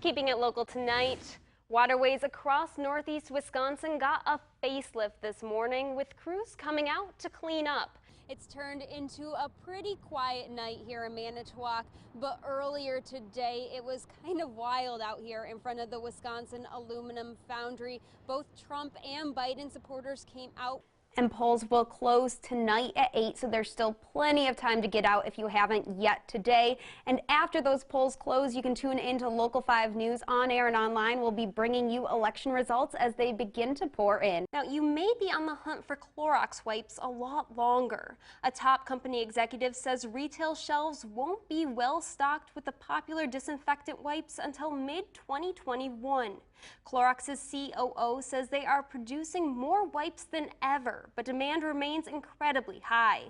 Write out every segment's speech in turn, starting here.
Keeping it local tonight, waterways across northeast Wisconsin got a facelift this morning with crews coming out to clean up. It's turned into a pretty quiet night here in Manitowoc, but earlier today it was kind of wild out here in front of the Wisconsin Aluminum Foundry. Both Trump and Biden supporters came out. And polls will close tonight at 8, so there's still plenty of time to get out if you haven't yet today. And after those polls close, you can tune into Local 5 News on air and online. We'll be bringing you election results as they begin to pour in. Now, you may be on the hunt for Clorox wipes a lot longer. A top company executive says retail shelves won't be well stocked with the popular disinfectant wipes until mid-2021. Clorox's COO says they are producing more wipes than ever, but demand remains incredibly high.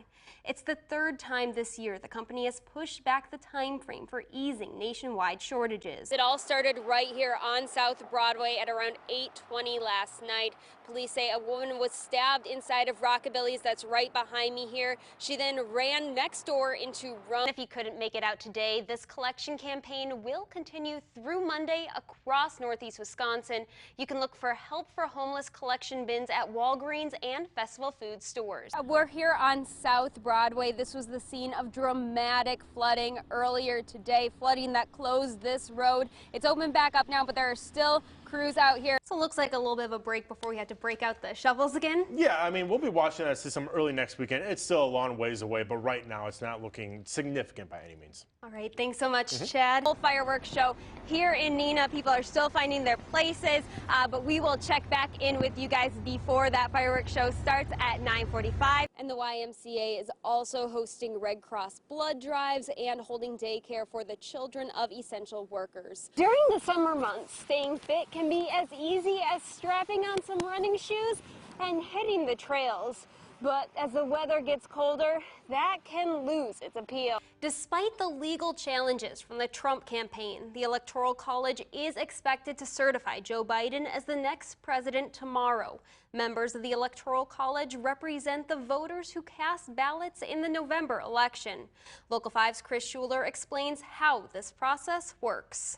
It's the third time this year the company has pushed back the time frame for easing nationwide shortages. It all started right here on South Broadway at around 8:20 last night. Police say a woman was stabbed inside of Rockabilly's that's right behind me here. She then ran next door into Rome. If you couldn't make it out today, this collection campaign will continue through Monday across northeast Wisconsin. You can look for Help for Homeless collection bins at Walgreens and Festival Food stores. We're here on South Broadway. This was the scene of dramatic flooding earlier today, flooding that closed this road. It's open back up now, but there are still crews out here. So it looks like a little bit of a break before we have to break out the shovels again. Yeah, I mean, we'll be watching that system early next weekend. It's still a long ways away, but right now it's not looking significant by any means. All right, thanks so much, Chad. Full fireworks show here in Neenah. People are still finding their places, but we will check back in with you guys before that fireworks show starts at 9:45. And the YMCA is also hosting Red Cross blood drives and holding daycare for the children of essential workers. During the summer months, staying fit can be as easy as strapping on some running shoes and hitting the trails. But as the weather gets colder, that can lose its appeal. Despite the legal challenges from the Trump campaign, the Electoral College is expected to certify Joe Biden as the next president tomorrow. Members of the Electoral College represent the voters who cast ballots in the November election. Local 5's Chris Schuler explains how this process works.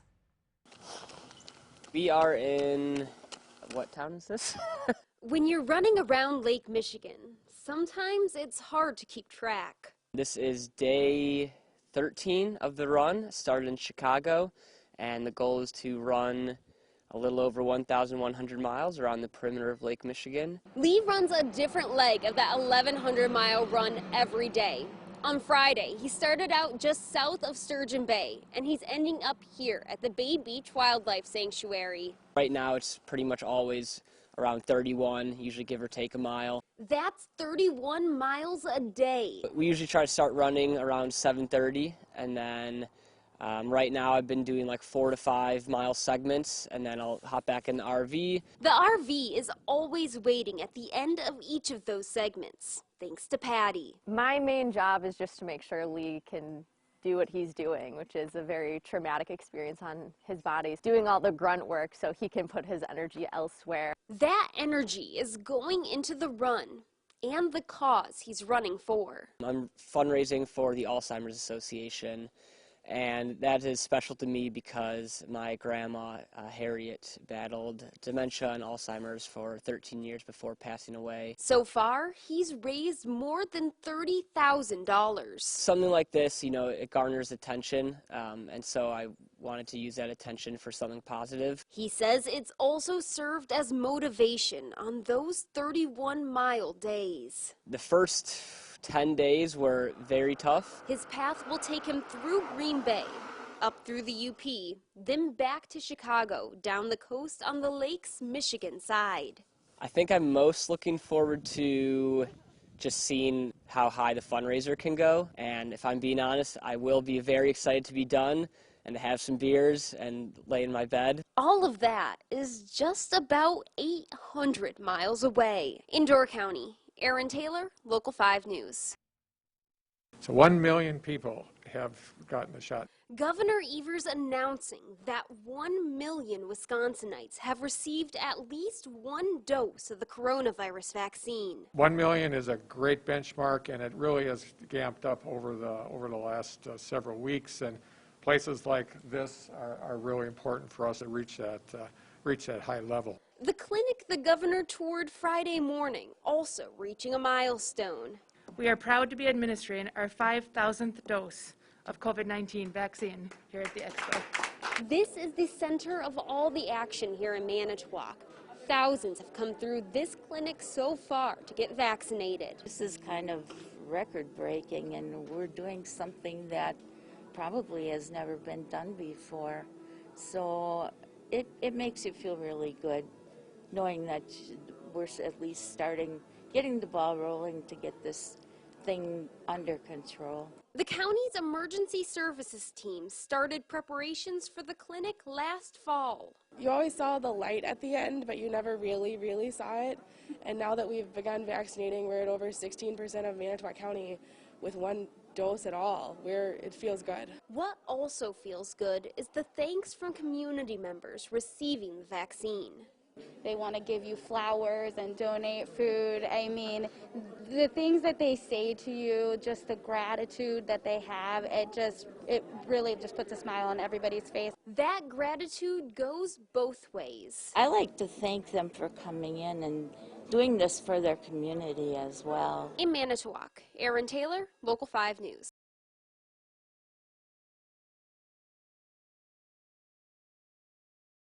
We are in, what town is this? When you're running around Lake Michigan, sometimes it's hard to keep track. This is day 13 of the run. Started in Chicago, and the goal is to run a little over 1,100 miles around the perimeter of Lake Michigan. Lee runs a different leg of that 1,100-mile run every day. On Friday, he started out just south of Sturgeon Bay, and he's ending up here at the Bay Beach Wildlife Sanctuary. Right now, it's pretty much always around 31, usually give or take a mile. That's 31 miles a day. We usually try to start running around 7:30, and then right now I've been doing like 4 to 5 mile segments, and then I'll hop back in the RV. The RV is always waiting at the end of each of those segments, thanks to Patty. My main job is just to make sure Lee can do what he's doing, which is a very traumatic experience on his body. Doing all the grunt work so he can put his energy elsewhere. That energy is going into the run and the cause he's running for. I'm fundraising for the Alzheimer's Association, and that is special to me because my grandma, Harriet, battled dementia and Alzheimer's for 13 years before passing away. So far, he's raised more than $30,000. Something like this, you know, it garners attention, and so I wanted to use that attention for something positive. He says it's also served as motivation on those 31-mile days. The first 10 days were very tough. His path will take him through Green Bay, up through the UP, then back to Chicago, down the coast on the Lake's Michigan side. I think I'm most looking forward to just seeing how high the fundraiser can go. And if I'm being honest, I will be very excited to be done and to have some beers and lay in my bed. All of that is just about 800 miles away. In Door County, Erinn Taylor, Local 5 News. So 1 million people have gotten the shot. Governor Evers announcing that 1 million Wisconsinites have received at least one dose of the coronavirus vaccine. 1 million is a great benchmark, and it really has gamped up over the last several weeks. And Places like this are really important for us to reach that high level. The clinic the governor toured Friday morning also reaching a milestone. We are proud to be administering our 5,000th dose of COVID-19 vaccine here at the Expo. This is the center of all the action here in Manitowoc. Thousands have come through this clinic so far to get vaccinated. This is kind of record-breaking, and we're doing something that probably has never been done before. So it makes you feel really good knowing that we're at least getting the ball rolling to get this thing under control. The county's emergency services team started preparations for the clinic last fall. You always saw the light at the end, but you never really saw it. And now that we've begun vaccinating, we're at over 16% of Manitowoc County with one dose at all. It feels good. What also feels good is the thanks from community members receiving the vaccine. They want to give you flowers and donate food. I mean, the things that they say to you, just the gratitude that they have, it really just puts a smile on everybody's face. That gratitude goes both ways. I like to thank them for coming in and doing this for their community as well. In Manitowoc, Erinn Taylor, Local 5 News.